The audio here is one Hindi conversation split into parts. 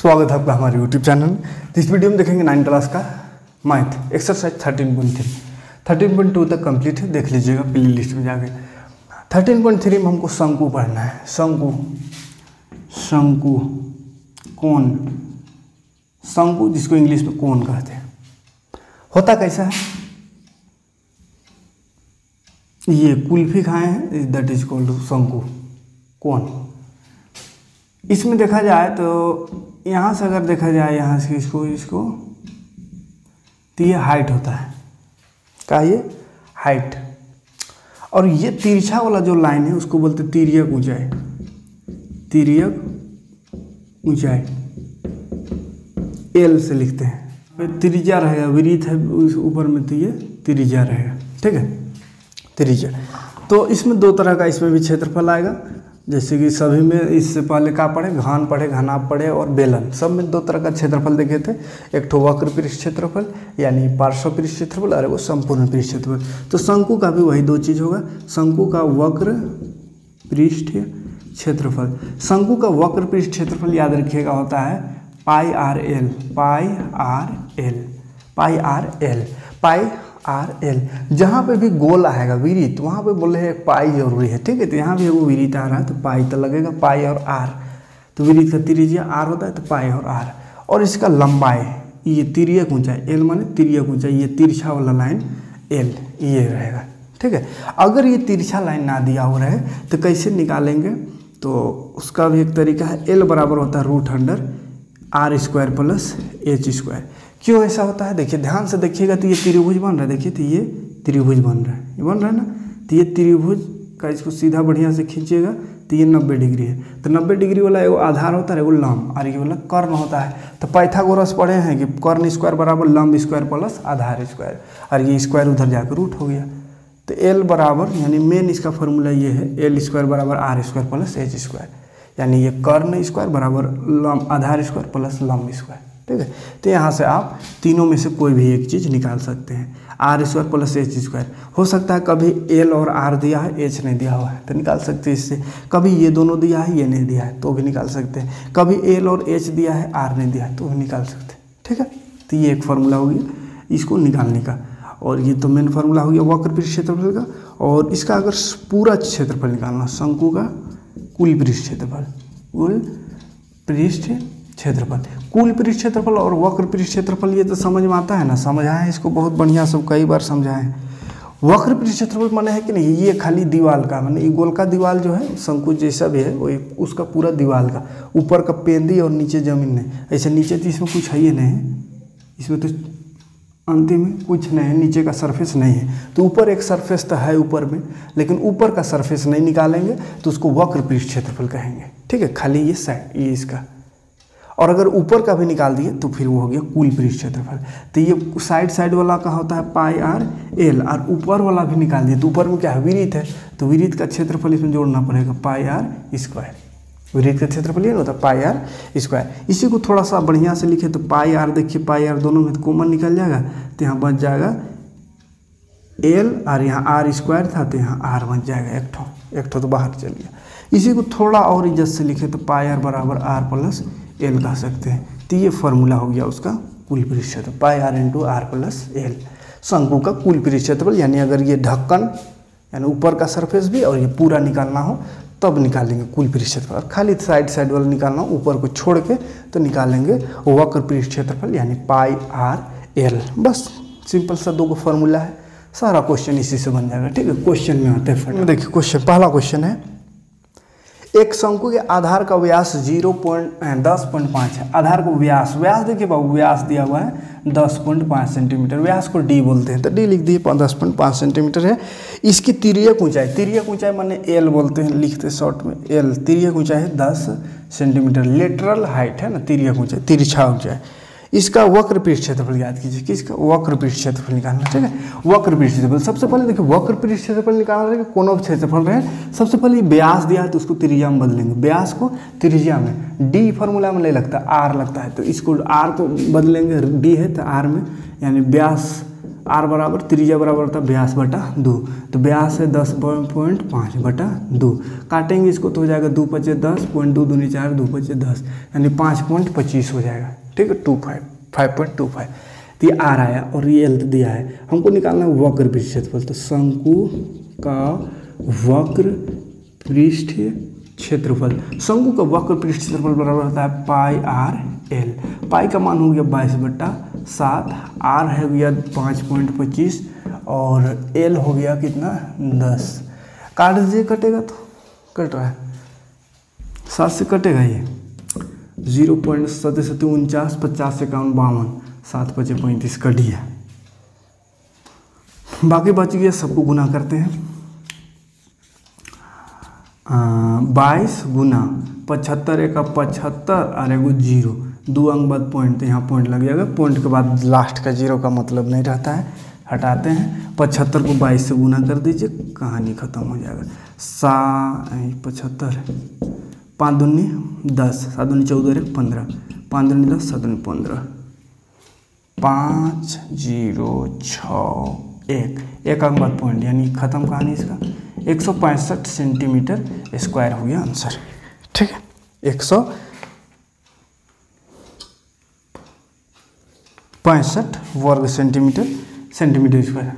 स्वागत है आपका हमारे YouTube चैनल में। तो इस वीडियो में देखेंगे 9th क्लास का मैथ एक्सरसाइज 13.3 13.2 तक कंप्लीट है, देख लीजिएगा प्ले लिस्ट में जाके। 13.3 में हमको शंकु पढ़ना है। शंकु कोण, शंकु जिसको इंग्लिश में कोण कहते हैं। होता कैसा है, ये कुल्फी खाए हैं, दैट इज कॉल्ड शंकु कोण। इसमें देखा जाए तो यहाँ से अगर देखा जाए यहाँ से इसको तो ये हाइट होता है, क्या ये हाइट। और ये तिरछा वाला जो लाइन है उसको बोलते हैं तिर्यक ऊंचाई। तिर्यक ऊंचाई एल से लिखते हैं। त्रिज्या रहेगा, विरीत है उस ऊपर में, तो ये त्रिज्या रहेगा, ठीक है त्रिज्या। तो इसमें दो तरह का इसमें भी क्षेत्रफल आएगा, जैसे कि सभी में इससे पहले का पढ़े, घन पढ़े, घनाभ पढ़े और बेलन, सब में दो तरह का क्षेत्रफल देखे थे। एक ठो वक्र पृष्ठ क्षेत्रफल यानी पार्श्व पृष्ठ क्षेत्रफल और वो संपूर्ण पृष्ठ क्षेत्रफल। तो शंकु का भी वही दो चीज़ होगा, शंकु का वक्र पृष्ठ क्षेत्रफल। शंकु का वक्र पृष्ठ क्षेत्रफल याद रखिएगा होता है पाई आर एल। जहाँ पे भी गोल आएगा विरीत, वहाँ पे बोले हैं पाई जरूरी है, ठीक है। तो यहाँ भी वो विरीत आ रहा है तो पाई तो लगेगा, पाई और आर। तो विरीत का त्रिज्या आर होता है तो पाई और आर। और इसका लंबाई ये तिर्यक ऊंचाई, एल माने तिर्यक ऊंचाई, ये तिरछा वाला लाइन एल ये रहेगा, ठीक है। अगर ये तिरछा लाइन ना दिया हो रहा है तो कैसे निकालेंगे, तो उसका भी एक तरीका है। एल बराबर होता है √R² प्लस H²। क्यों ऐसा होता है देखिए, ध्यान से देखिएगा। तो ये त्रिभुज बन रहा है, देखिए तो ये त्रिभुज बन रहा है, ये बन रहा है ना। तो ये त्रिभुज का इसको सीधा बढ़िया से खींचिएगा तो ये 90 डिग्री है। तो 90 डिग्री वाला एगो आधार होता है, एगो लंब, और ये वाला कर्ण होता है। तो पाइथागोरस पढ़े हैं कि कर्ण स्क्वायर बराबर लंब स्क्वायर प्लस आधार स्क्वायर, और ये स्क्वायर उधर जाकर रूट हो गया। तो एल बराबर यानी मेन इसका फॉर्मूला ये है, L² बराबर R² प्लस H², यानी ये कर्ण स्क्वायर बराबर लंब आधार स्क्वायर प्लस लंब स्क्वायर, ठीक है। तो यहाँ से आप तीनों में से कोई भी एक चीज़ निकाल सकते हैं। R² plus H²। हो सकता है कभी L और R दिया है, H नहीं दिया हुआ है तो निकाल सकते हैं इससे। कभी ये दोनों दिया है, ये नहीं दिया है तो भी निकाल सकते हैं। कभी L और H दिया है, R नहीं दिया है तो भी निकाल सकते हैं, ठीक है। तो ये एक फार्मूला हो गया इसको निकालने का। और ये तो मेन फार्मूला हो गया वक्र पृष्ठ क्षेत्रफल का। और इसका अगर पूरा क्षेत्रफल निकालना, शंकु का कुल पृष्ठ क्षेत्रफल, कुल पृष्ठ क्षेत्रफल, कुल पृष्ठ क्षेत्रफल और वक्र पृष्ठ क्षेत्रफल, ये तो समझ में आता है ना, समझाएं इसको बहुत बढ़िया, सब कई बार समझाएं। वक्र पृष्ठ क्षेत्रफल माने है कि नहीं, ये खाली दीवार का, माने ये गोल का दीवार जो है शंकु जैसा भी है वो उसका पूरा दीवार का, ऊपर का पेंदी और नीचे जमीन नहीं। ऐसे नीचे तो इसमें कुछ है ही नहीं, इसमें तो अंतिम में कुछ नहीं है, नीचे का सरफेस नहीं है। तो ऊपर एक सरफेस तो है ऊपर में, लेकिन ऊपर का सरफेस नहीं निकालेंगे तो उसको वक्र पृष्ठ क्षेत्रफल कहेंगे, ठीक है। खाली ये साइड ये इसका, और अगर ऊपर का भी निकाल दिए तो फिर वो हो गया कुल पृष्ठ क्षेत्रफल। तो ये साइड वाला का होता है पाई आर एल, और ऊपर वाला भी निकाल दिए तो ऊपर में क्या है विरीत है, तो विरीत का क्षेत्रफल इसमें जोड़ना पड़ेगा पाई आर स्क्वायर। विरीत का क्षेत्रफल ये होता है पाई आर स्क्वायर। इसी को थोड़ा सा बढ़िया से लिखे तो पाई आर, देखिए पाई आर दोनों में तो कॉमन निकल जाएगा, तो यहाँ बच जाएगा एल, और यहाँ R² था तो यहाँ R बच जाएगा, एक ठो तो बाहर चल गया। इसी को थोड़ा और इज्जत से लिखे तो पाई आर बराबर R प्लस एल कह सकते हैं। तो ये फार्मूला हो गया उसका कुल पृष्ठ क्षेत्रफल, pi R into R plus L, शंकु का कुल पृष्ठ क्षेत्रफल। यानी अगर ये ढक्कन यानी ऊपर का सरफेस भी और ये पूरा निकालना हो तब निकालेंगे कुल पृष्ठ क्षेत्रफल, और खाली साइड वाला निकालना हो ऊपर को छोड़ के तो निकालेंगे वक्र पृष्ठ क्षेत्रफल यानी पाई आर एल। बस सिंपल सा दो फार्मूला है, सारा क्वेश्चन इसी से बन जाएगा, ठीक है। क्वेश्चन में आते हैं, देखिए क्वेश्चन, पहला क्वेश्चन है, एक शंकु के आधार का व्यास 10.5 है। आधार को व्यास देखिए बाबू, व्यास दिया हुआ है 10.5 सेंटीमीटर, व्यास को डी बोलते हैं तो डी लिख दिए, 10.5 सेंटीमीटर है। इसकी तिर्यक ऊंचाई माने एल बोलते हैं, लिखते शॉर्ट में एल। तिर्यक ऊंचाई है 10 सेंटीमीटर, लेटरल हाइट है ना, तिर्यक ऊंचाई, तिरछा ऊंचाई। इसका वक्र पृष्ठ क्षेत्रफल याद कीजिए कि इसका वक्र पृष्ठ क्षेत्रफल निकालना, ठीक है। वक्र पृष्ठ क्षेत्रफल सबसे पहले देखिए, वक्र पृष्ठ क्षेत्रफल निकालना रहेगा, कोनो क्षेत्रफल रहे, सबसे पहले व्यास दिया है तो उसको त्रिज्या में बदलेंगे, व्यास को त्रिज्या में, डी फार्मूला में नहीं लगता, आर लगता है, तो इसको आर को बदलेंगे, डी है तो आर में, यानी व्यास आर बराबर त्रिज्या बराबर होता है व्यास बटा 2, तो व्यास है 10.5 बटा 2, काटेंगे इसको तो हो जाएगा 2 पचे 10, 0.2 दूनी 4, 2 पचे 10, यानी 5.25 हो जाएगा, ठीक है, 5.25। तो ये आर आया और ये एल दिया है, हमको निकालना है वक्र पृष्ठ क्षेत्रफल। तो शंकु का वक्र पृष्ठ क्षेत्रफल, शंकु का वक्र पृष्ठ क्षेत्रफल बराबर होता है पाई आर एल। पाई का मान हो गया 22/7, आर है गया 5.25 और एल हो गया कितना 10। काट दीजिए, कटेगा तो कट रहा है, 7 से कटेगा ये 0.7749, 50 से 51, 7 पचे 35 कट गया। बाकी बच गया, सबको गुना करते हैं। 22 गुना 75, एक 75 और एगो 0, 2 अंक बाद पॉइंट, तो यहाँ पॉइंट लग जाएगा, पॉइंट के बाद लास्ट का 0 का मतलब नहीं रहता है, हटाते हैं। 75 को 22 से गुना कर दीजिए, कहानी खत्म हो जाएगा। 75, 5 दूनी 10, 7 दूनी 14, 15, 5 दूनी 10, 7 दूनी 15, 5 0 6 1, एक अंक बाद पॉइंट, यानी खत्म कहानी इसका। 165 सेंटीमीटर स्क्वायर हो गया आंसर, ठीक है, 165 वर्ग सेंटीमीटर स्क्वायर।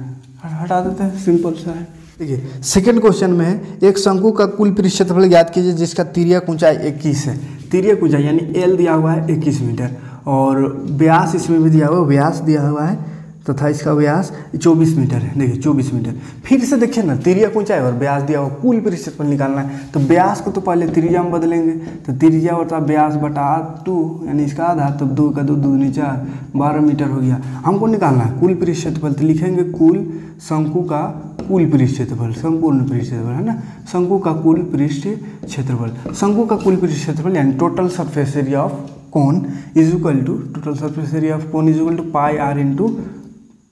हटा देते हैं, सिंपल सा है। देखिए सेकंड क्वेश्चन में है, एक शंकु का कुल पृष्ठ क्षेत्रफल ज्ञात कीजिए जिसका तिर्यक ऊंचाई 21 है। तिर्यक ऊंचाई यानी एल दिया हुआ है 21 मीटर और व्यास इसमें भी दिया हुआ है, व्यास दिया हुआ है तथा इसका व्यास 24 मीटर है। देखिए 24 मीटर, फिर से देखिए ना, तिर्यक ऊंचाई और व्यास दिया हुआ, कुल पृष्ठ क्षेत्रफल निकालना है। तो व्यास को तो पहले त्रिज्या में बदलेंगे, तो त्रिज्या होता है व्यास बटा 2, यानी इसका आधा, तो 2 का 2 दूनी 4, 12 मीटर हो गया। हमको निकालना है कुल पृष्ठ क्षेत्रफल, तो लिखेंगे कुल शंकु का कुल पृष्ठ क्षेत्रफल, संपूर्ण पृष्ठ क्षेत्रफल है ना, शंकु का कुल पृष्ठ क्षेत्रफल। शंकु का कुल पृष्ठ क्षेत्रफल यानी total surface area of cone is equal to, total surface area of cone is equal to pi R into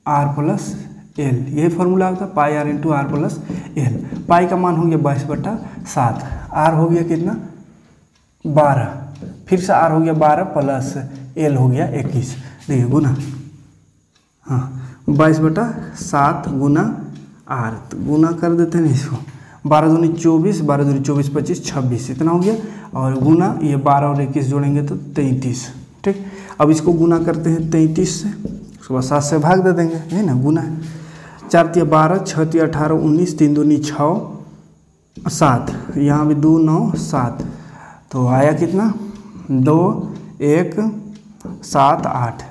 R plus L, यही फॉर्मूला होता है, pi R into R plus L. Pi का मान हो गया 22/7, आर हो गया कितना 12, फिर से आर हो गया 12 प्लस एल हो गया 21। देखिए गुना, हाँ 22/7 गुना आर, तो गुना कर देते हैं इसको, 12 दूनी 24, 12 दूनी 24 25 26, इतना हो गया, और गुना ये 12 और 21 जोड़ेंगे तो 33, ठीक। अब इसको गुना करते हैं 33 से, उसके बाद 7 से भाग दे देंगे, है ना, गुना है। 4 तिया 12, 6 तिया 18, 19, 3 दूनी 6, 7, यहाँ भी 2 9 7, तो आया कितना 2 1 7 8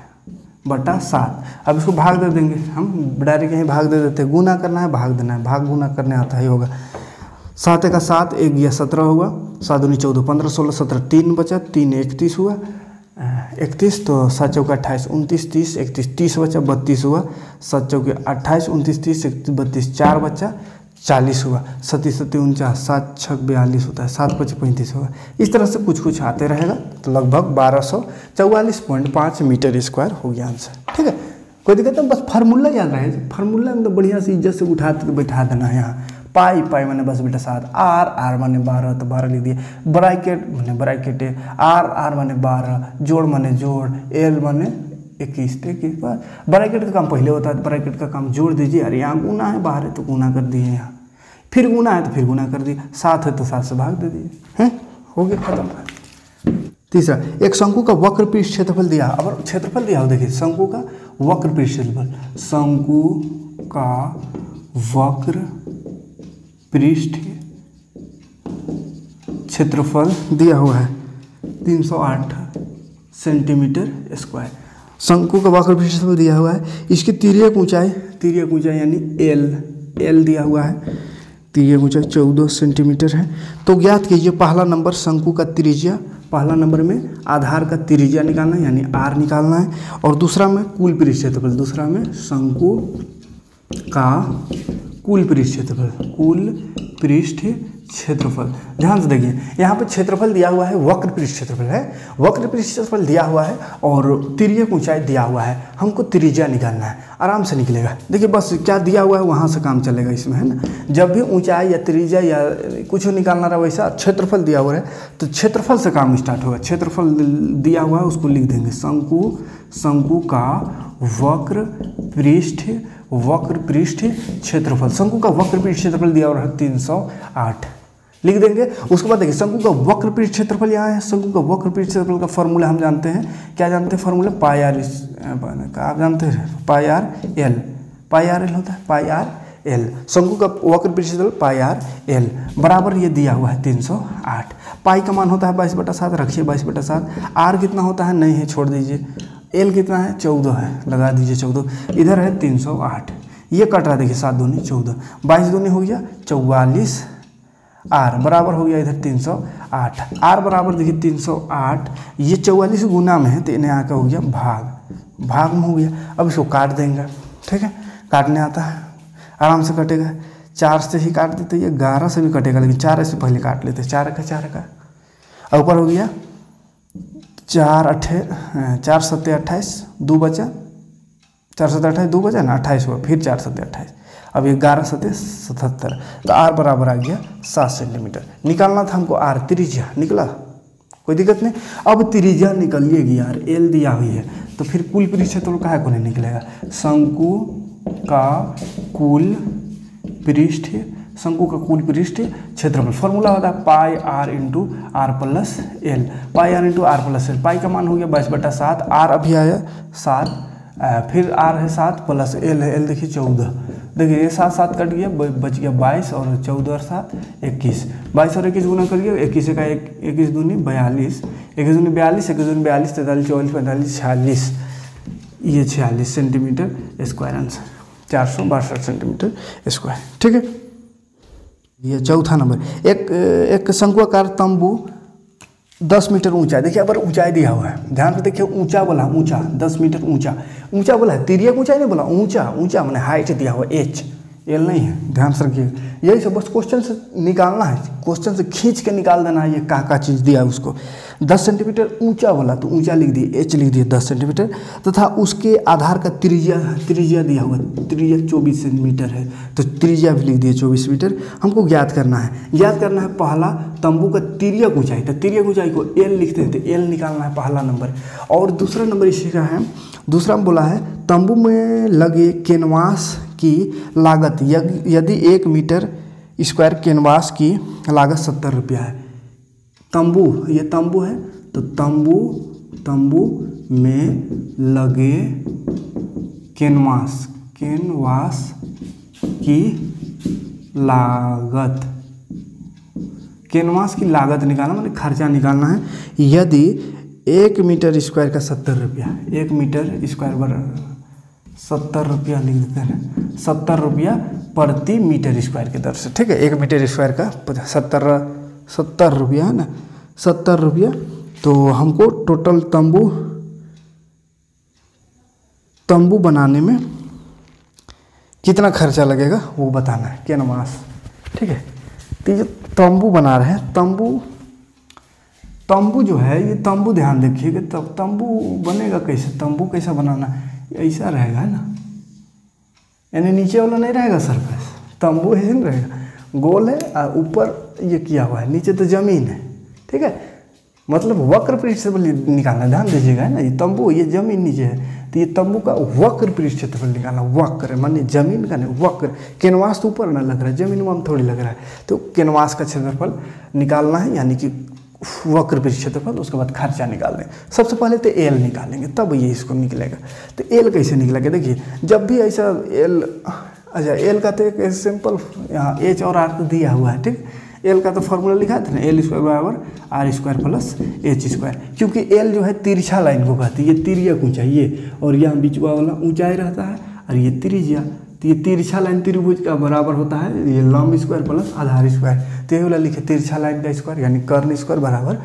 बटा 7। अब इसको भाग दे देंगे, हम डायरेक्ट यहीं भाग दे देते हैं, गुना करना है भाग देना है, भाग गुना करने आता ही होगा। 7 का 7, 1 गया 17 होगा, 7 दूनी 14, 15 16 17, 3 बचा, 3 31 हुआ, 31, तो 7 चौके 28, 29 30, 31 30 बचा, 32 हुआ, 7 चौके 28, 29 30, 32 4 बचा, 40 हुआ, 37 37 49, 7 6 42 होता है, 7 5 35 होगा। इस तरह से कुछ कुछ आते रहेगा, तो लगभग 1244.5 मीटर स्क्वायर हो गया आंसर, ठीक है। कोई दिक्कत नहीं, बस फार्मूला याद रहे, फार्मूला में तो बढ़िया से इज्जत से उठा के बैठा देना है। यहाँ पाई पाई माने बस बेटा 7, आर आर माने 12, तो 12 लिख दिए, ब्रैकेट माने ब्रैकेट है, आर माने 12, जोड़ माने जोड़, एल माने 21, ठीक है। ब्रैकेट का काम पहले होता है, ब्रैकेट का काम जोड़ दीजिए, अरे यहाँ गुना है, बाहर है तो गुना कर दिए, यहाँ फिर गुना है तो फिर गुना कर दिए, 7 है तो 7 से भाग दे दिए, हैं, हो गया खत्म। तीसरा, एक शंकु का वक्र पृष्ठ क्षेत्रफल दिया, अब क्षेत्रफल दिया हो, देखिए शंकु का वक्र पृष्ठ क्षेत्रफल, शंकु का वक्र पृष्ठ क्षेत्रफल दिया हुआ है 308 सेंटीमीटर स्क्वायर। शंकु का वक्र पृष्ठ क्षेत्रफल दिया हुआ है, इसकी तिर्यक ऊंचाई यानी एल दिया हुआ है, तिर्यक ऊंचाई 14 सेंटीमीटर है। तो ज्ञात कीजिए पहला नंबर शंकु का त्रिज्या, पहला नंबर में आधार का त्रिज्या निकालना है यानी आर निकालना है, और दूसरा में कुल पृष्ठ क्षेत्रफल, दूसरा में शंकु का कुल पृष्ठ क्षेत्रफल। ध्यान से देखिए, यहाँ पे क्षेत्रफल दिया हुआ है, वक्र पृष्ठ क्षेत्रफल है, वक्र पृष्ठ क्षेत्रफल दिया हुआ है और तिर्यक ऊंचाई दिया हुआ है, हमको त्रिज्या निकालना है, आराम से निकलेगा। देखिए बस क्या दिया हुआ है वहाँ से काम चलेगा इसमें, है ना। जब भी ऊंचाई या त्रिज्या या कुछ निकालना रहा, वैसा क्षेत्रफल दिया हुआ है तो क्षेत्रफल से काम स्टार्ट होगा। क्षेत्रफल दिया हुआ है उसको लिख देंगे, शंकु का वक्र पृष्ठ वक्र पृष्ठ क्षेत्रफल, शंकु का वक्र पृष्ठ क्षेत्रफल दिया हुआ है 308 लिख देंगे। उसके बाद देखिए शंकु का वक्र पृष्ठ क्षेत्रफल यहाँ है। शंकु का वक्र पृष्ठ क्षेत्रफल का फॉर्मूला हम जानते हैं, क्या जानते हैं फॉर्मूला, पाई आर, आप जानते हैं पाई आर एल होता है, पाई आर एल। शंकु का वक्र पृष्ठ क्षेत्रफल पाई आर एल बराबर ये दिया हुआ है 308। पाई का मान होता है 22/7, रखिए 22/7। आर कितना होता है, नहीं है छोड़ दीजिए। एल कितना है, 14 है, लगा दीजिए 14। इधर है 308, ये कट रहा है देखिए 7 दूनी 14, 22 दूनी हो गया 44, आर बराबर हो गया इधर 308। आर बराबर देखिए 308, ये 44 गुना में है तो इन्हें आकर हो गया भाग में हो गया। अब इसको काट देंगे, ठीक है, काटने आता है, आराम से कटेगा। 4 से ही काट देते, ये 11 से भी कटेगा, लेकिन 4 से पहले काट लेते, 4 का और ऊपर हो गया 4 7 28, 2 बचा, 4 7 28 2 बचा ना, 28 हुआ, फिर 4 7 28, अब 11 7 77, तो आर बराबर आ गया 7 सेंटीमीटर। निकालना था हमको आर, त्रिज्या निकला, कोई दिक्कत नहीं। अब त्रिज्या निकलिएगी यार, एल दिया हुई है, तो फिर कुल पृष्ठ क्षेत्रफल काहे को नहीं निकलेगा, शंकु का कुल पृष्ठ क्षेत्रफल फॉर्मूला होता है pi R into R plus L, pi R into R plus L. Pi का मान हो गया 22/7, आर अभी आया 7, फिर आर है 7 प्लस एल है, एल देखिए 14, देखिए ये 7 7 कट गया, बच गया 22 और 14 और 7 21, 22 और 21 गुना करिए, 21 का 21 दूनी 42, 21 दूनी 42, 21 दूनी 42, 43 44 45 46, ये 46 centimetre square answer, 462 centimetre square, ठीक है। ये चौथा नंबर, एक शंकुआकार तंबू 10 मीटर ऊंचा है। देखिए अब ऊंचाई दिया हुआ है, ध्यान से देखिए, ऊंचा बोला, ऊंचा 10 मीटर ऊंचा बोला है, तिर्यक ऊंचाई नहीं बोला, ऊंचा मैंने हाइट दिया हुआ एच, एल नहीं है, ध्यान से रखिए। यही सब बस क्वेश्चन से निकालना है, क्वेश्चन से खींच के निकाल देना है, ये का चीज़ दिया है उसको। 10 सेंटीमीटर ऊंचा बोला तो ऊंचा लिख दिए, एच लिख दिए 10 सेंटीमीटर, तथा उसके आधार का त्रिज्या दिया हुआ, त्रिज्या 24 सेंटीमीटर है, तो त्रिज्या भी लिख दिए 24 मीटर। हमको ज्ञात करना है पहला तंबू का तिर्यक ऊंचाई, तो तिर्यक ऊंचाई को एल लिखते हैं, तो एल निकालना है पहला नंबर। और दूसरा नंबर इसी का है, दूसरा में बोला है तंबू में लगे कैनवास की लागत, यदि 1 मीटर स्क्वायर कैनवास की लागत 70 रुपया है। तंबू, ये तंबू है, तो तंबू में लगे कैनवास की लागत, कैनवास की लागत निकालना मतलब खर्चा निकालना है। यदि 1 मीटर स्क्वायर का 70 रुपया, 1 मीटर स्क्वायर बराबर 70 रुपया लिख देते हैं, 70 रुपया प्रति मीटर स्क्वायर की दर से, ठीक है। 1 मीटर स्क्वायर का 70 रुपया है ना, 70 रुपया। तो हमको टोटल तंबू बनाने में कितना खर्चा लगेगा वो बताना है, कैनवास, ठीक है। तो ये तंबू बना रहे हैं, तंबू जो है, ये तंबू ध्यान देखिएगा, तब तंबू बनेगा कैसे, तंबू कैसा बनाना है, ऐसा रहेगा ना, यानी नीचे वाला नहीं रहेगा सरफेस, तंबू ऐसे नहीं रहेगा, गोल है और ऊपर ये किया हुआ है, नीचे तो जमीन है, ठीक है। मतलब वक्र पृष्ठ से निकालना, ध्यान दीजिएगा, है ना, ये तंबू, ये जमीन नीचे है, तो ये तंबू का वक्र पृष्ठ क्षेत्रफल निकालना, वक्र मानिए जमीन का नहीं, वक्र, कैनवास तो ऊपर ना लग रहा है, जमीन में थोड़ी लग रहा है, तो कैनवास का क्षेत्रफल निकालना है, यानी कि वक्र पृष्ठ क्षेत्रफल, उसके बाद खर्चा निकाल दें। सबसे पहले तो एल निकालेंगे, तब ये इसको निकलेगा। तो एल कैसे निकलेगा, देखिए जब भी ऐसा एल, अच्छा एल का तो एक सिंपल यहाँ एच और आर तो दिया हुआ है, ठीक। एल का तो फॉर्मूला लिखा था ना, एल स्क्वायर बराबर R square plus H square, क्योंकि एल जो है तिरछा लाइन को कहती है, ये तिर्यक ऊंचाई, ये और यहाँ बीच वाला ऊंचाई रहता है, और ये त्रिज्या, तो ये तिरछा लाइन त्रिभुज का बराबर होता है, ये लंब स्क्वायर प्लस आधार स्क्वायर, तो ये वाला लिखे तिरछा लाइन का स्क्वायर, यानी कर्ण स्क्वायर बराबर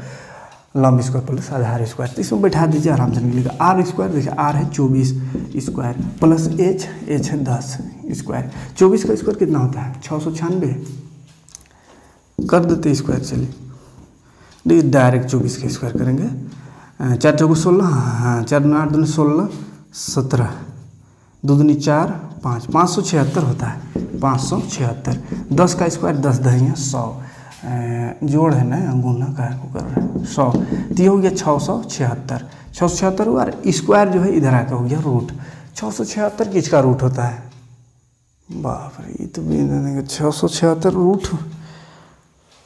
लंब स्क्वायर प्लस आधार स्क्वायर, तो इसमें बैठा दीजिए, आराम से निकलेगा। आर स्क्वायर देखिए, आर है 24 स्क्वायर प्लस एच है 10 स्क्वायर, 24 का स्क्वायर कितना होता है 696, कर देते स्क्वायर, चलिए देखिए डायरेक्ट 24 का स्क्वायर करेंगे, 4 चौको 16, हाँ 4 दूनी 8 दूनी 16 17, 2 दूनी 4 5, 576 होता है, 576, 10 का स्क्वायर 10 दहिया 100, जोड़ है ना, गुना का को कर रहे हैं 100, तो ये हो गया 676 हुआ, स्क्वायर जो है इधर आकर हो गया रूट, 676 किसका रूट होता है, बाप रे, ये तो 676 रूट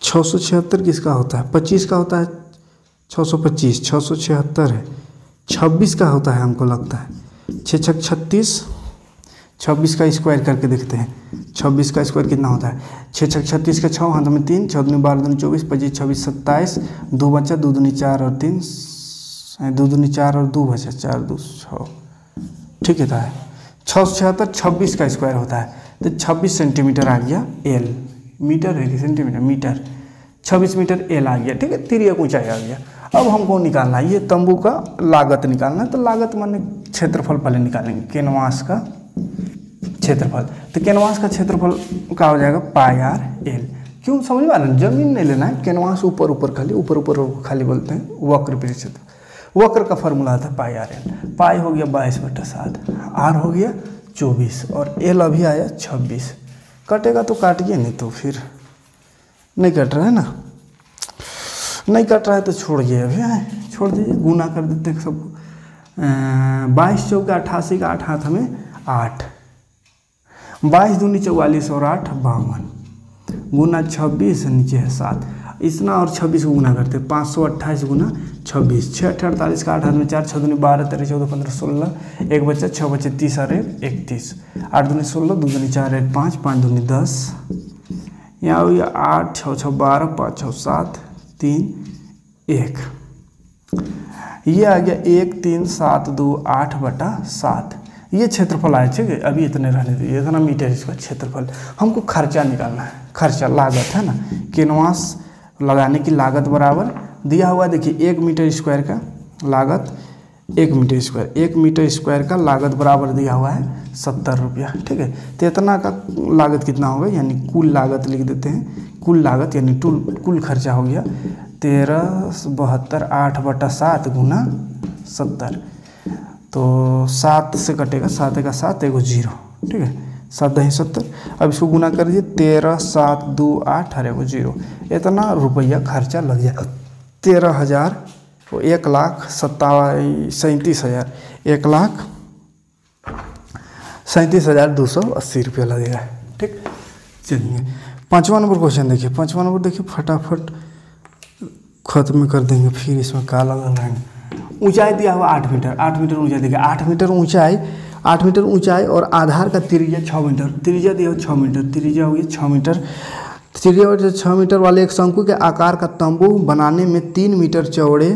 676 किसका होता है? 25 का होता है 625, 676 है। 26 का होता है हमको लगता है 6 छक 36, 26 का स्क्वायर करके देखते हैं। 26 का स्क्वायर कितना होता है? 6 छक 36 का 6 हाथ में 3, 6 दूनी 12 दूनी 24, 25 26 27, 2 बचा 2 दूनी 4 और 3, 2 दूनी 4 और 2 बचा 4 2 6, ठीक है। था 676 26 का स्क्वायर होता है, तो 26 सेंटीमीटर आ गया एल। मीटर है कि सेंटीमीटर? मीटर। 26 मीटर एल आ गया, ठीक है। तिर्यक ऊंचाई आ गया। अब हमको निकालना है ये तंबू का लागत निकालना है। तो लागत माने क्षेत्रफल पहले निकालेंगे, कैनवास का क्षेत्रफल। तो कैनवास का क्षेत्रफल क्या हो जाएगा? पाई आर एल। क्यों? समझ में आ रहा है? जमीन नहीं लेना है, कैनवास ऊपर ऊपर खाली, ऊपर ऊपर खाली बोलते हैं वक्र परिक्षेत्र। वक्र का फॉर्मूला था पाई आर एल। पाई हो गया 22/7, आर हो गया 24 और एल अभी आया 26। कटेगा तो काटिए, नहीं तो फिर नहीं कट रहा है ना, नहीं कट रहा है तो छोड़िए, अभी छोड़ दीजिए, गुना कर देते हैं सबको। 22 चौका 88 का 8 हाथ में 8, 22 दूनी 44 और 8 52, गुना 26 नीचे है 7, इतना और 26 को गुना करते हैं 528 गुना 26, 6 48 का 8 हाथ में 4, 6 दूनी 12 13 14 15 16, एक बच्चा 6 बच्चे 30 और 31, 8 दूनी 16, 2 दूनी 4 1 5, 5 दूनी 10, यहाँ हो गया 8 6 6 12, 5 6 7 3 1, ये आ गया 1 3 7 2 8/7। ये क्षेत्रफल आया, ठीक है। अभी इतने रहने दीजिए, इतना मीटर इसका क्षेत्रफल। हमको खर्चा निकालना है, खर्चा लागत है ना, कैनवास लगाने की लागत बराबर दिया हुआ है। देखिए 1 मीटर स्क्वायर का लागत, 1 मीटर स्क्वायर, 1 मीटर स्क्वायर का लागत बराबर दिया हुआ है 70 रुपया, ठीक है। तो इतना का लागत कितना होगा, यानी कुल लागत लिख देते हैं। कुल लागत यानी कुल खर्चा हो गया 1372 8/7 गुना 70। तो 7 से कटेगा, 7 का 7 एगो 0, ठीक है। 7 दही 70। अब इसको गुना कर दीजिए, 13 7 2 8 और एगो 0। इतना रुपया खर्चा लग जाएगा 13,000, तो 1,37,000 1,37,280 रुपया लगेगा, ठीक। चलिए 5वां नंबर क्वेश्चन देखिए। 5वां नंबर देखिए, फटाफट खत्म कर देंगे, फिर इसमें काला लगाएंगे। ऊंचाई दिया हुआ 8 मीटर, 8 मीटर ऊंचाई देखिए, 8 मीटर ऊंचाई, 8 मीटर ऊंचाई और आधार का त्रिज्या 6 मीटर, त्रिज्या दिया हुआ 6 मीटर, त्रिज्या हो गई 6 मीटर। त्रिज्या 6 मीटर वाले एक शंकु के आकार का तंबू बनाने में 3 मीटर चौड़े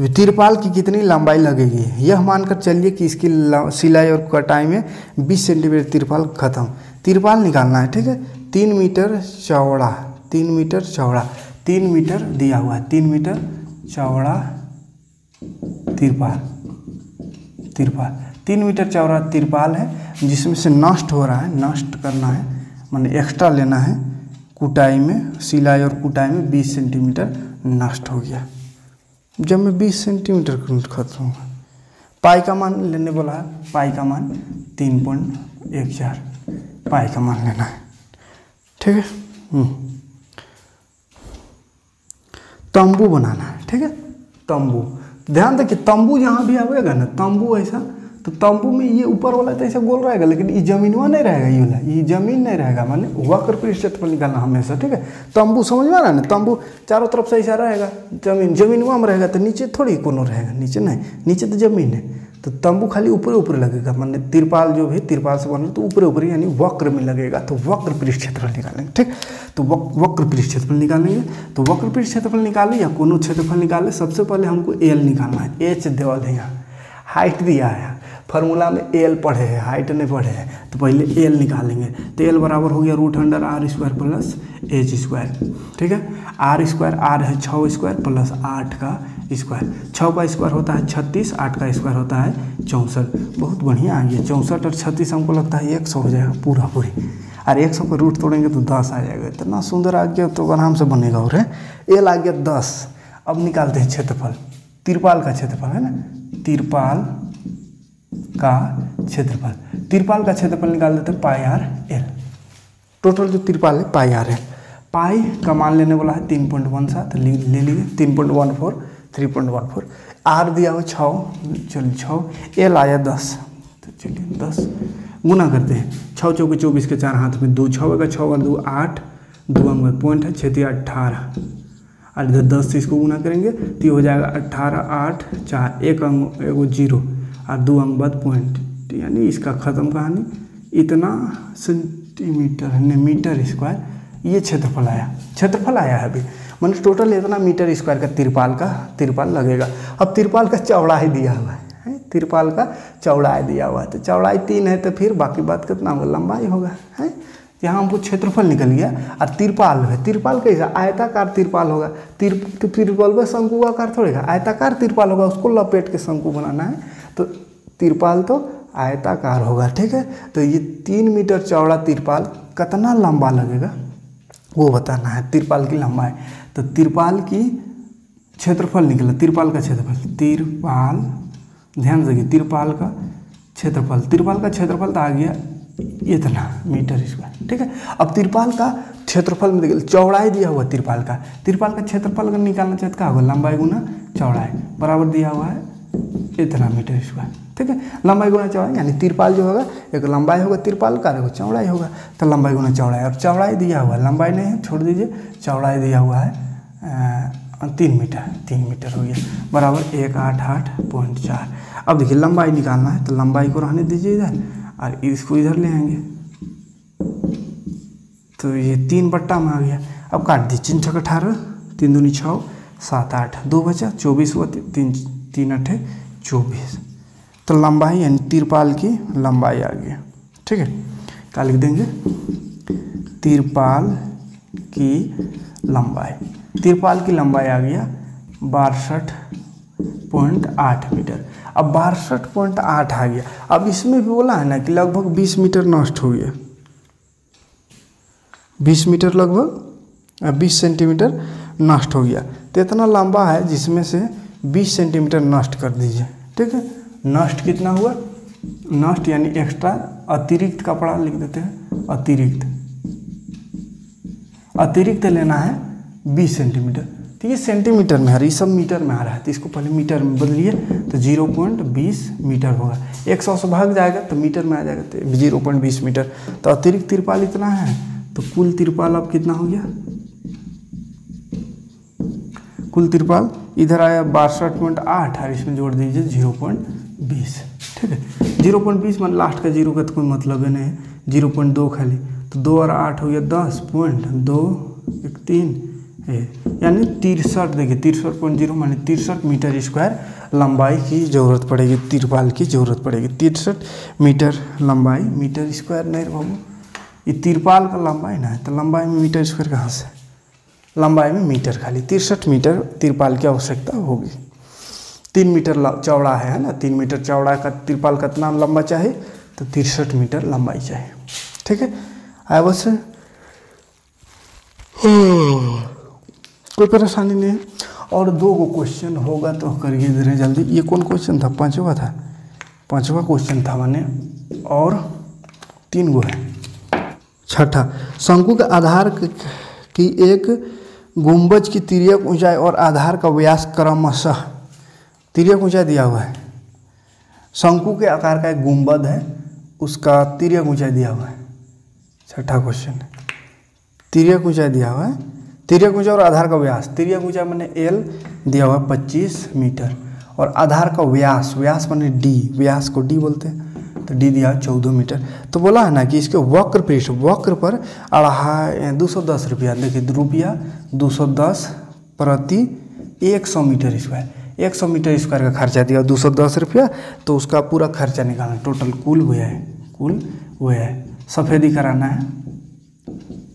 तिरपाल की कितनी लंबाई लगेगी? यह मानकर चलिए कि इसकी सिलाई और कटाई में 20 सेंटीमीटर तिरपाल खत्म। तिरपाल निकालना है, ठीक है। 3 मीटर चौड़ा, 3 मीटर चौड़ा, 3 मीटर दिया हुआ है, 3 मीटर चौड़ा तिरपाल, 3 मीटर चौड़ा तिरपाल है, जिसमें से नष्ट हो रहा है, नष्ट करना है, माने एक्स्ट्रा लेना है। कुटाई में, सिलाई और कुटाई में 20 सेंटीमीटर नष्ट हो गया। जब मैं 20 सेंटीमीटर खत्म होगा, पाई का मान लेने बोला है, पाई का मान 3.14 पाई का मान लेना है, ठीक है। तंबू बनाना है, ठीक है। तंबू, ध्यान देखिए, तंबू जहाँ भी आएगा ना, तंबू ऐसा, तो तंबू में ये ऊपर वाला तो ऐसा गोल रहेगा, लेकिन ये जमीनवा नहीं रहेगा, ये वाला, ये जमीन नहीं रहेगा, माने वक्र परिक्षेत्रफल निकालना हमेशा, ठीक है। तंबू समझ में आ रहा है ना, तंबू चारों तरफ से ऐसा रहेगा, जमीनवा में रहेगा, तो नीचे थोड़ी कोनो रहेगा, नीचे नहीं, नीचे तो जमीन है। तो तंबू खाली ऊपर ऊपर लगेगा, माने तिरपाल जो भी तिरपाल से बना तो ऊपर ऊपर यानी वक्र में लगेगा, तो वक्र परिक्षेत्रफल निकालेंगे, ठीक। तो वक्र परिक्षेत्रफल निकालेंगे, तो वक्र परिक्षेत्रफल निकाले या कोनो क्षेत्रफल निकाले, सबसे पहले हमको एल निकालना है। एच देवल है, यहाँ हाइट दिया है, फार्मूला में एल पढ़े हैं, हाइट नहीं पढ़े हैं, तो पहले एल निकालेंगे। तो एल बराबर हो गया √r² प्लस h², ठीक है। r² है 6² प्लस 8 का स्क्वायर, 6 का स्क्वायर होता है 36, 8 का स्क्वायर होता है 64। बहुत बढ़िया आ गया, 64 और 36 हमको लगता है 100 हो जाएगा पूरा पूरी, और 100 का रूट तोड़ेंगे तो 10 आ जाएगा। इतना सुंदर आ गया, तो आराम से बनेगा। और एल आ गया 10। अब निकालते हैं क्षेत्रफल, तिरपाल का क्षेत्रफल है ना, तिरपाल का क्षेत्रफल, तिरपाल का क्षेत्रफल निकाल देते हैं पाई आर एल। टोटल जो तिरपाल है पाई आर एल, पाई का मान लेने वाला है 3.17, ले लीजिए 3.14, 3.14। आर दिया हुआ 6, चलिए 6, एल आया 10, तो चलिए 10 गुना करते हैं, 6 चौके 24 के 4 हाथ में 2, 6 का 6 2 8, 2 अंक पॉइंट है 6 18, और इधर 10 से इसको गुना करेंगे तो ये हो जाएगा 18 8 4, एक अंक एगो 0 और 2 अंक बाद पॉइंट, यानी इसका ख़त्म कहानी। इतना सेंटीमीटर नहीं मीटर स्क्वायर ये क्षेत्रफल आया है अभी, मतलब टोटल इतना मीटर स्क्वायर का तिरपाल लगेगा। अब तिरपाल का चौड़ाई दिया हुआ है, तिरपाल का चौड़ाई दिया हुआ है, तो चौड़ाई 3 है तो फिर बाकी बात कितना होगा, लंबाई होगा है। यहाँ हमको क्षेत्रफल निकल गया और तिरपाल है, तिरपाल कैसा आयताकार तिरपाल होगा, तिरपाल में शंकु आकार थोड़े का आयताकार तिरपाल होगा, उसको लपेट के शंकु बनाना है, तो तिरपाल तो आयताकार होगा, ठीक है। तो ये 3 मीटर चौड़ा तिरपाल कितना लंबा लगेगा वो बताना है, तिरपाल की लंबाई। तो तिरपाल की क्षेत्रफल निकला, तिरपाल का क्षेत्रफल, ध्यान से देखिए तिरपाल का क्षेत्रफल तो आ गया इतना मीटर स्क्वायर, ठीक है। अब तिरपाल का क्षेत्रफल में देखिए चौड़ाई दिया हुआ तिरपाल का क्षेत्रफल अगर निकालना चाहते क्या होगा, लंबाई गुना चौड़ाई बराबर दिया हुआ है इतना मीटर स्क्वायर, ठीक है। लंबाई गुना चौड़ाई यानी तिरपाल जो होगा एक लंबाई होगा तिरपाल का, एक चौड़ाई होगा, तो लंबाई गुना चौड़ाई, और चौड़ाई दिया हुआ है, लंबाई नहीं है छोड़ दीजिए, चौड़ाई दिया हुआ है 3 मीटर हो गया बराबर 188.4। अब देखिए लंबाई निकालना है, तो लंबाई को रहने दीजिए इधर और इसको इधर ले आएंगे, तो ये 3 बट्टा में आ गया। अब काट दीजिए 3 18, 3 दूनी 6, 7 8, 2 बचा 24 हुआ, 3 8 24, तो लंबाई यानी तिरपाल की लंबाई आ गया, ठीक है। क्या लिख देंगे, तिरपाल की लंबाई आ गया 62.8 मीटर। अब 62.8 आ गया। अब इसमें भी बोला है ना कि लगभग 20 मीटर नष्ट हो गया, 20 मीटर लगभग 20 सेंटीमीटर नष्ट हो गया, तो इतना लंबा है जिसमें से 20 सेंटीमीटर नष्ट कर दीजिए, ठीक है। नष्ट कितना हुआ, नष्ट यानी एक्स्ट्रा अतिरिक्त कपड़ा लिख देते हैं, अतिरिक्त लेना है 20 सेंटीमीटर, तो ये सेंटीमीटर में आ रहा है, ये सब मीटर में आ रहा है, तो इसको पहले मीटर में बदलिए तो 0.20 मीटर होगा, 100 से भाग जाएगा तो मीटर में आ जाएगा, तो 0.20 मीटर। तो अतिरिक्त तिरपाल इतना है, तो कुल तिरपाल अब कितना हो गया, कुल तिरपाल इधर आया 62.8 और इसमें जोड़ दीजिए 0.20, ठीक है। 0.20 मान लास्ट का 0 का तो कोई मतलब ही नहीं है, 0.2 खाली, तो 2 और 8 हो गया 10.213, यानी 63, देखिए 63.0 माने 63 मीटर स्क्वायर लंबाई की ज़रूरत पड़ेगी, तिरपाल की ज़रूरत पड़ेगी, 63 मीटर लंबाई, मीटर स्क्वायर नहीं बाबू, ये तिरपाल का लंबाई ना है, तो लंबाई में मीटर स्क्वायर कहाँ से, लंबाई में मीटर खाली, 63 मीटर तिरपाल की आवश्यकता होगी। 3 मीटर चौड़ा है ना, 3 मीटर चौड़ा का तिरपाल कितना लंबा चाहिए, तो 63 मीटर लंबाई चाहिए, ठीक है। आया बस, कोई परेशानी नहीं है। और 2 गो क्वेश्चन होगा तो करिए जरा जल्दी। ये कौन क्वेश्चन था, 5वां था, 5वां क्वेश्चन था माने, और 3 गो है। 6ठा, शंकु के आधार की एक गुंबज की तिर्यक ऊंचाई और आधार का व्यास क्रमशः, तिर्यक ऊंचाई दिया हुआ है, शंकु के आकार का एक गुंबद है, उसका तिर्यक ऊंचाई दिया हुआ है। 6ठा क्वेश्चन, तिर्यक ऊंचाई दिया हुआ है, तिर्यक ऊंचाई और आधार का व्यास, तिर्यक ऊंचाई मैंने L दिया हुआ है 25 मीटर, और आधार का व्यास, व्यास मैंने D, व्यास को D बोलते हैं, तो D दिया 14 मीटर। तो बोला है ना कि इसके वक्र पृष्ठ, वक्र पर 210 रुपया, देखिए रुपया 210 प्रति 100 मीटर स्क्वायर, 100 मीटर स्क्वायर का खर्चा दिया 210 रुपया, तो उसका पूरा खर्चा निकालना, टोटल कुल वो है, सफ़ेदी कराना है,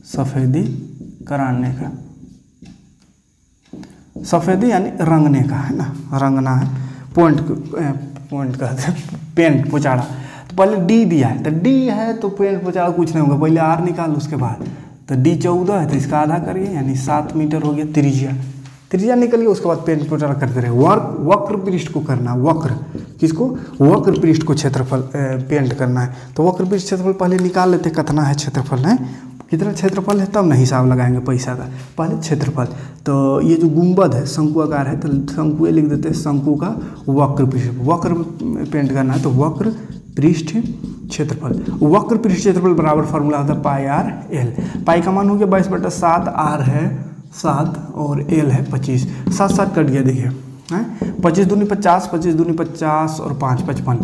सफ़ेदी कराने का, सफ़ेदी यानी रंगने का है ना, रंगना है, पॉइंट कहते हैं, पेंट पोचाड़ा, तो पहले D दिया है, तो D है तो पेंट पोचाड़ा कुछ नहीं होगा, पहले R निकाल उसके बाद, तो D 14 है तो इसका आधा करिए, यानी 7 मीटर हो गया त्रिज्या निकल गया, उसके बाद पेंट पोचाड़ा करते रहे। वक्र पृष्ठ को करना, वक्र किसको, वक्र पृष्ठ को क्षेत्रफल पेंट करना है, तो वक्र पृष्ठ क्षेत्रफल पहले निकाल लेते, कितना है क्षेत्रफल है, कितना क्षेत्रफल है, तब नहीं हिसाब लगाएंगे पैसा का, पहले क्षेत्रफल। तो ये जो गुंबद है शंकु आकार है, तो शंकु लिख देते हैं, शंकु का वक्र पृष्ठ, वक्र पेंट करना है, तो वक्र पृष्ठ क्षेत्रफल। वक्र पृष्ठ क्षेत्रफल बराबर फॉर्मूला होता है पाई आर एल। पाई का मान हो गया 22/7, आर है 7 और एल है 25। 7 7 कट गया देखिए, 25 दूनी 50, 25 दूनी 50 और 5 55,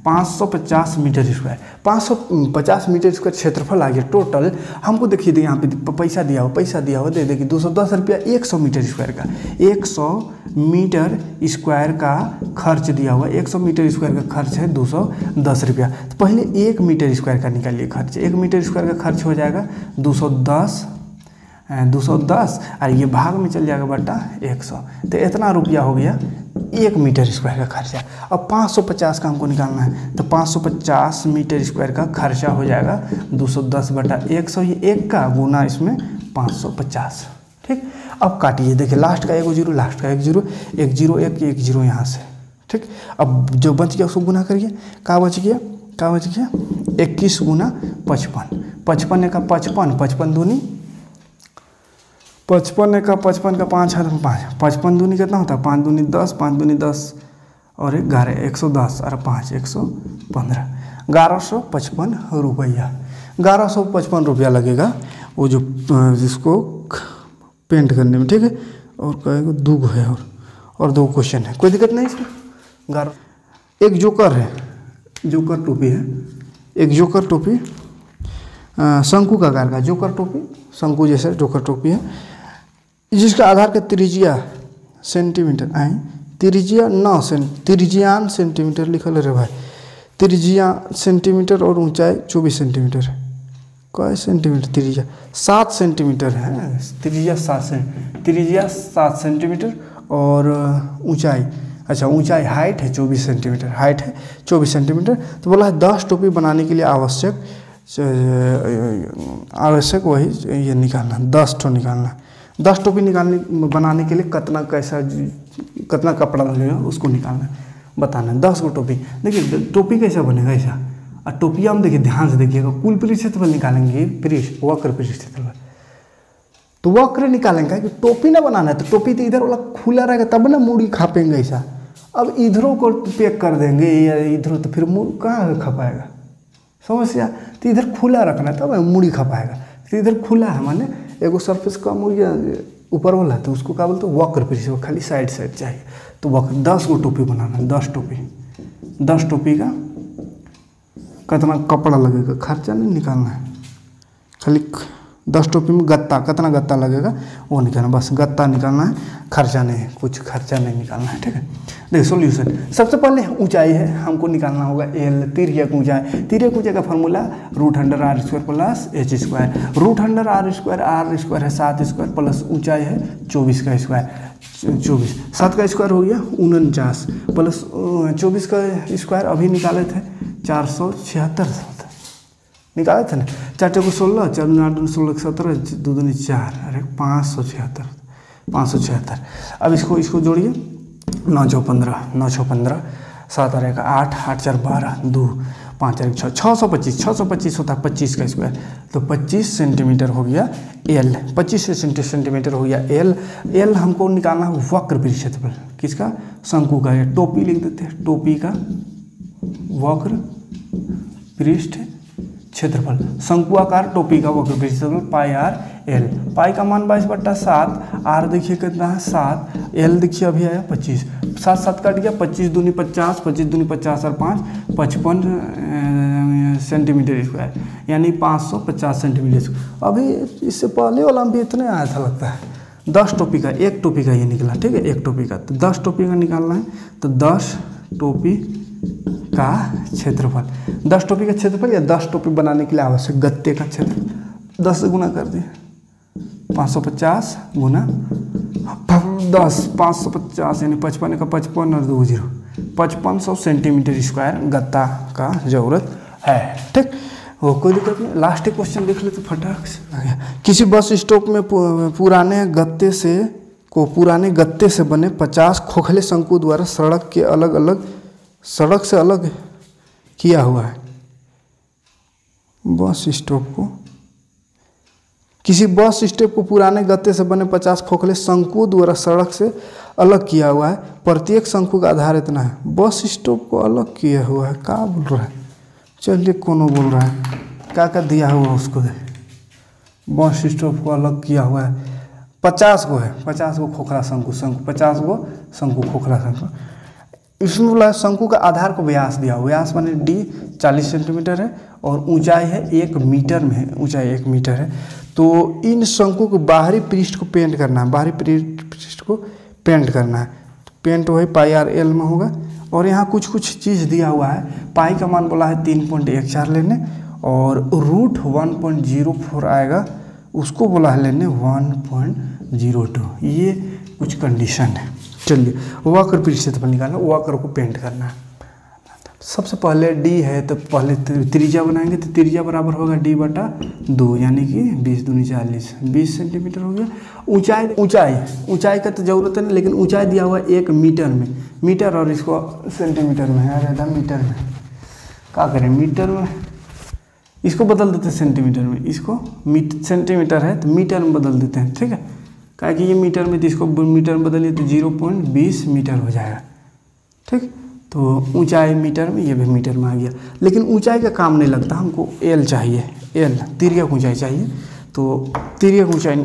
550 मीटर स्क्वायर। 550 मीटर स्क्वायर क्षेत्रफल आ गया टोटल। हमको देखिए यहाँ पे पैसा दिया हुआ दे देखिए 210 रुपया 100 मीटर स्क्वायर का, 100 मीटर स्क्वायर का खर्च दिया हुआ। 100 मीटर स्क्वायर का खर्च है 210 रुपया। तो पहले 1 मीटर स्क्वायर का निकालिए खर्च। 1 मीटर स्क्वायर का खर्च हो जाएगा 210 और ये भाग में चल जाएगा बटा 100। तो इतना रुपया हो गया 1 मीटर स्क्वायर का खर्चा। अब 550 का हमको निकालना है, तो 550 मीटर स्क्वायर का खर्चा हो जाएगा 210/100। ये 1 का गुना इसमें 550। ठीक, अब काटिए देखिए लास्ट का 1 0, लास्ट का 1 0, 1 0 1 1 0 यहाँ से। ठीक, अब जो बच गया उसको गुना करिए। क्या बच गया 21 गुना 55। 55 का 55, 55 दूनी 55 का 55 का 5 है तो 5, 55 दूनी कितना होता है 5 दूनी 10, 5 दूनी 10 और 11, 110 और 5 115, 1155 रुपया। 1155 रुपया लगेगा वो जो जिसको पेंट करने में। ठीक है, और कहेगा 2 है और 2 क्वेश्चन है, कोई दिक्कत नहीं इसमें। एक जोकर है, जोकर टोपी है, एक जोकर टोपी शंकु का आकार का जोकर टोपी, शंकु जैसे जोकर टोपी है, जिसका आधार का त्रिज्या सेंटीमीटर आए, त्रिज्या 9 त्रिज्यान सेंटीमीटर लिखल रे भाई, त्रिज्या सेंटीमीटर और ऊंचाई 24 सेंटीमीटर है। कई सेंटीमीटर त्रिज्या 7 सेंटीमीटर है, त्रिज्या 7 सेंटीमीटर और ऊंचाई, अच्छा ऊंचाई हाइट है 24 सेंटीमीटर, हाइट है 24 सेंटीमीटर। तो बोला है 10 टोपी बनाने के लिए आवश्यक वही ये निकालना, 10 ठो निकालना। 10 टोपी बनाने के लिए कितना कपड़ा लगेगा उसको निकालना बताना। 10 गो टोपी। देखिए टोपी कैसा बनेगा ऐसा, और टोपिया हम देखिए ध्यान से देखिएगा, कुल पृष्ठ क्षेत्रफल निकालेंगे, वक्र पृष्ठ क्षेत्रफल, तो वक्र निकालेंगे कि टोपी ना बनाना है। तो टोपी तो इधर वाला खुला रहेगा तब ना मूड़ी खापेंगे ऐसा। अब इधरों को पैक कर देंगे या इधरों, तो फिर कहाँ खपाएगा, समस्या। तो इधर खुला रखना है तब मूड़ी खपाएगा। तो इधर खुला है माने एगो सरफेस का मूड़ी ऊपर वाला है, तो उसको क्या बोलते हैं वक्र पृष्ठ, खाली साइड चाहिए। तो वक्र 10 गो टोपी बनाना है, 10 टोपी। 10 टोपी का कितना कपड़ा लगेगा खर्चा नहीं निकालना है, खाली 10 टोपी में गत्ता कितना गत्ता लगेगा वो निकालना, बस गत्ता निकालना है, खर्चा नहीं, कुछ खर्चा नहीं निकालना है। ठीक है, देखिए सोल्यूशन। सबसे पहले ऊंचाई है, हमको निकालना होगा एल, तिर्यक ऊंचाई। तिर्यक ऊंचाई का formula √r² plus h²। √r², r square है 7 स्क्वायर प्लस ऊंचाई है 24 का स्क्वायर, 24, 7 का स्क्वायर हो गया 49 प्लस 24 का स्क्वायर अभी निकाले थे 476 निकाले थे ना। 4 × 16, 4 × 8 = 16, 17, 2 × 4, अरे 576। अब इसको जोड़िए, 9 × 15, 9 × 15, 7 और 1 8, 8 4 12, 2 5 और 6 625 होता है 25 का स्क्वायर। तो 25 सेंटीमीटर हो गया एल, 25 सेंटीमीटर हो गया एल। एल हमको निकालना है वक्र पृष्ठ क्षेत्रफल, किसका, शंकु का। टोपी लिख देते हैं, टोपी का वक्र पृष्ठ क्षेत्रफल, शंकुआकार टोपी का वक्र पृष्ठ क्षेत्रफल पाई आर एल। पाई का मान 22/7, आर देखिए कितना है 7, एल देखिए अभी आया 25, 7 7 कट गया, 25 दूनी 50, 25 दूनी 50 और 5 55 सेंटीमीटर स्क्वायर, यानी 550 सेंटीमीटर स्क्वायर। अभी इससे पहले वाला भी इतने आया था लगता है। 10 टोपी का, एक टोपी का ये निकला, ठीक है, एक टोपी का। तो 10 टोपी का निकालना है, तो 10 टोपी का क्षेत्रफल, 10 टोपी का क्षेत्रफल या 10 टोपी बनाने के लिए आवश्यक गत्ते का क्षेत्रफल 10 से गुना कर दिए, 550 गुना 10, 550 यानी 55 का 55 और 2 0, 5500 सेंटीमीटर स्क्वायर गत्ता का जरूरत है। ठीक, वो कोई दिक्कत नहीं। लास्ट क्वेश्चन देख ले तो फटाक से आ गया। किसी बस स्टॉप में पुराने गत्ते से बने 50 खोखले शंकु द्वारा सड़क से अलग किया हुआ है। बस स्टॉप को, किसी बस स्टॉप को पुराने गत्ते से बने 50 खोखले शंकु द्वारा सड़क से अलग किया हुआ है। प्रत्येक शंकु का आधार इतना है। बस स्टॉप को अलग किया हुआ है, क्या बोल रहा है, चलिए कोनो बोल रहा है क्या क्या दिया हुआ उसको दे, बॉस स्टॉप को अलग किया हुआ है, 50 गो है, 50 गो खोखला शंकु, 50 गो शंकु खोखला शंकु। इसमें बोला शंकु का आधार को व्यास दिया, व्यास माने डी 40 सेंटीमीटर है और ऊंचाई है 1 मीटर में है, ऊंचाई 1 मीटर है। तो इन शंकु को बाहरी पृष्ठ को पेंट करना है, बाहरी पृष्ठ को पेंट करना है, पेंट वही पाई आर एल में होगा। और यहाँ कुछ कुछ चीज़ दिया हुआ है, पाई का मान बोला है 3.14 लेने और रूट 1.04 आएगा, उसको बोला है लेने 1.02। ये कुछ कंडीशन है। चलिए वक्र पृष्ठ क्षेत्रफल निकालना, वक्र को पेंट करना है। सबसे पहले डी है तो पहले त्रिज्या बनाएंगे, तो त्रिज्या बराबर होगा d/2 यानी कि 20 दूनी 40, 20 सेंटीमीटर हो गया। ऊंचाई का तो जरूरत है नहीं, लेकिन ऊंचाई दिया हुआ 1 मीटर में, मीटर और इसको सेंटीमीटर में है, रहता मीटर में, क्या करें मीटर में, इसको बदल देते हैं सेंटीमीटर में, इसको सेंटीमीटर है तो मीटर में बदल देते हैं, ठीक है। क्या कि ये मीटर में तो इसको मीटर में बदलिए तो 0.20 मीटर हो जाएगा, ठीक। तो ऊंचाई मीटर में, ये भी मीटर में आ गया। लेकिन ऊंचाई का काम नहीं लगता, हमको एल चाहिए, एल तिर्यक ऊंचाई चाहिए। तो तिर्यक ऊंचाई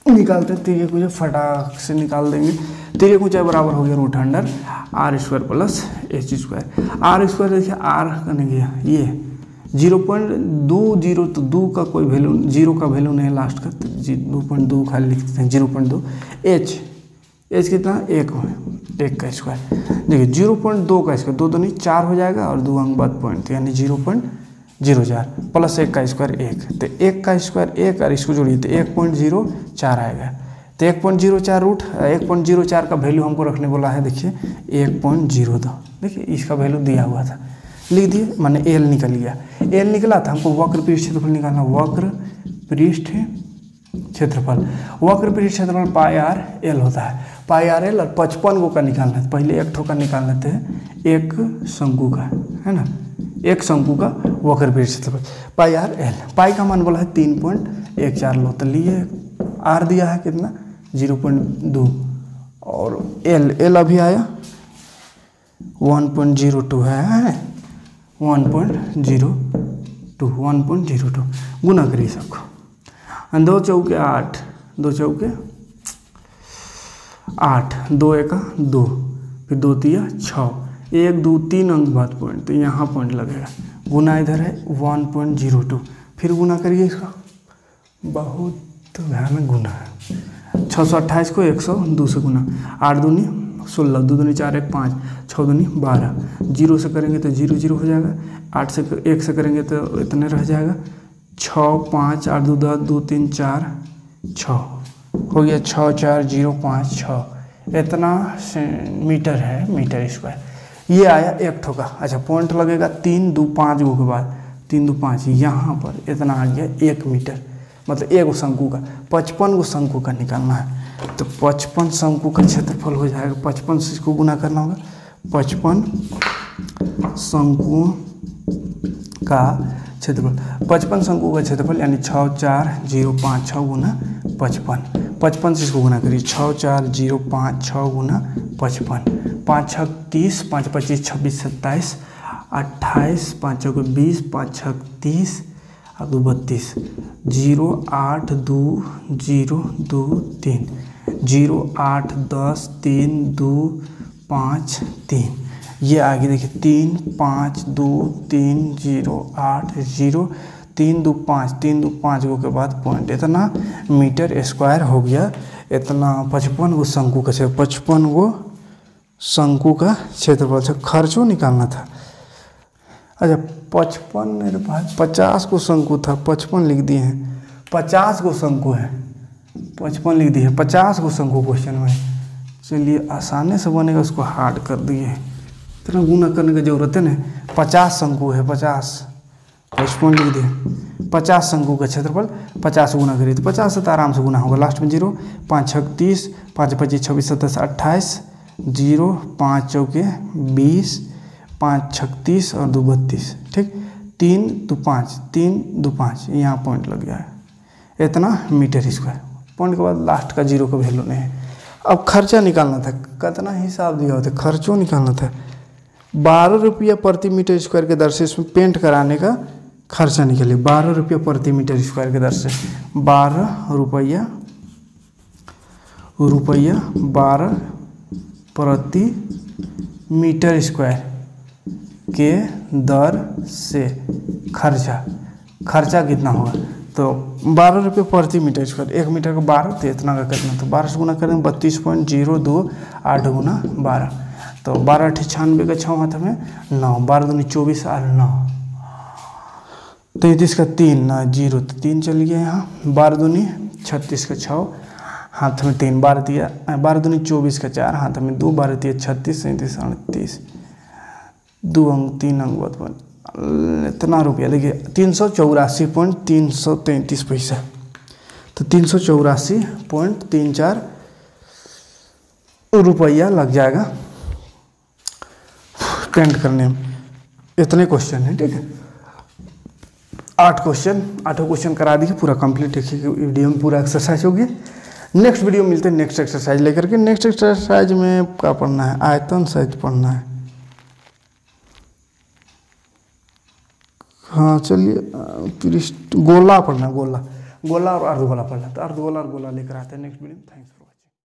निकालते हैं, तिर्यक ऊंचाई फटाक से निकाल देंगे। तिर्यक ऊंचाई बराबर हो गया √r² plus h²। R square देखिए, आर करने गया ये 0.20, तो 2 का कोई वैल्यू, 0 का वैल्यू नहीं लास्ट का, तो 2.2 खाली लिखते हैं 0.2। एच कितना 1 का स्क्वायर, देखिए 0.2 का स्क्वायर, 2 दूनी 4 हो जाएगा और 2 अंक बाद पॉइंट यानी 0.04 प्लस 1 का स्क्वायर 1, तो 1 का स्क्वायर 1 और इसको जोड़िए तो 1.04 आएगा। तो 1.04 रूट 1.04 का वैल्यू हमको रखने बोला है, देखिए 1.02, देखिए इसका वैल्यू दिया हुआ था, लिख दिए, माने एल निकल गया। एल निकला था, हमको वक्र पृष्ठ क्षेत्रफल निकालना, वक्र पृष्ठ क्षेत्रफल, वक्र पृष्ठ क्षेत्रफल पाई आर एल होता है, पाई आर एल और 55 गो का निकालना है। पहले एक ठो का निकाल लेते हैं, एक शंकु का है ना, एक शंकु का वक्र पृष्ठ क्षेत्रफल पाई आर एल। पाई का मान बोला है 3.14 लो, तो लिए आर दिया है कितना 0.2 और एल अभी आया 1.02 है, 1.02 गुना करिए सबको, 2 चौके 8, 2 चौके 8, 2 एका 2, फिर 2 तिया 6, 1 2 3 अंक बाद पॉइंट, तो यहाँ पॉइंट लगेगा। गुना इधर है 1.02, फिर गुना करिए इसका, बहुत भयानक गुना है। 628 को 102 से गुना, 8 दूनी 16, 2 दूनी 4 1 5, 6 दूनी 12, 0 से करेंगे तो 0 0 हो जाएगा, 8 से 1 से करेंगे तो इतने रह जाएगा, 6 5 8 2 10 2 3 4 6 हो गया, 6 4 0 5 6, इतना मीटर है, मीटर स्क्वायर। ये आया एक ठोका। अच्छा पॉइंट लगेगा 3 2 5 गो के बाद, 3 2 5 यहाँ पर इतना आ गया 1 मीटर, मतलब एक शंकु का 55 गो शंकु का निकालना है। तो 55 शंकु का क्षेत्रफल हो जाएगा, 55 से इसको गुना करना होगा, 55 शंकुओं का क्षेत्रफल, 55 शंकु का क्षेत्रफल यानी 6 4 0 5 6 गुना 55, 55 से इसको गुना करिए, 6 4 0 5 6 गुना 55, 5 6 30, 5 25 26 27 28, 5 6 20, 5 6 30 और 2 32, 0 8 2 0 2 3, 0 8 10 3 2 5 3, ये आगे देखिए 3 5 2 3 0 8 0 3 2 5, 3 2 5 गो के बाद पॉइंट, इतना मीटर स्क्वायर हो गया। इतना 55 गो शंकु का, 55 गो शंकु का क्षेत्रफल से खर्चों निकालना था। अच्छा 55 मेरे पास 50 को शंकु था, 55 लिख दिए हैं, 50 को शंकु है, 55 लिख दिए, 50 को शंकु क्वेश्चन में। चलिए आसानी से बनेगा, उसको हार्ड कर दिए, इतना गुना करने की जरूरत है ना। 50 शंकु है, 55 लिख दिए, 50 शंकु का क्षेत्रफल 50 गुना करिए तो 50 से तो आराम से गुना होगा, लास्ट में 0, 5 6 30, 5 25 26 27 28, 0 5 चौके 20, 5 36 और 2 32, ठीक, 3 2 5, 3 2 5, यहाँ पॉइंट लग गया है, इतना मीटर स्क्वायर। पॉइंट के बाद लास्ट का 0 का वैल्यू नहीं है। अब खर्चा निकालना था, कितना हिसाब दिया होता, खर्चों निकालना था। ₹12 प्रति मीटर स्क्वायर के दर से इसमें पेंट कराने का खर्चा निकले। ₹12 प्रति मीटर स्क्वायर के दर से, 12 प्रति मीटर स्क्वायर के दर से खर्चा कितना होगा? तो ₹12 प्रति मीटर स्क्वायर, 1 मीटर का 12 तो इतना का कितना, तो 12 से गुना करें 32.028 गुना 12, तो 12 96 का 6 हाथ में 9, 12 दूनी 24 और 9, 33 का 3 0 तो 3 चल गया यहाँ, 12 दूनी 36 का 6 हाथ में 3, 12 दूनी 24 का 4 हाथ में 2, 12 3 36 37 38, 2 अंक 3 अंक बहुत इतना रुपया देखिए 384.333 पैसा, तो 384.34 रुपया लग जाएगा पेंट करने में। इतने क्वेश्चन है, ठीक है, 8 क्वेश्चन करा दिए, पूरा कंप्लीट देखिए वीडियो में, पूरा एक्सरसाइज हो गया। नेक्स्ट वीडियो मिलते हैं नेक्स्ट एक्सरसाइज लेकर के। नेक्स्ट एक्सरसाइज में क्या पढ़ना है? आयतन सहित पढ़ना है। हाँ चलिए, गोला पढ़ना, गोला और अर्धगोला पढ़ना, तो अर्धगोला और गोला लेकर आते हैं नेक्स्ट वीडियो में। थैंक्स।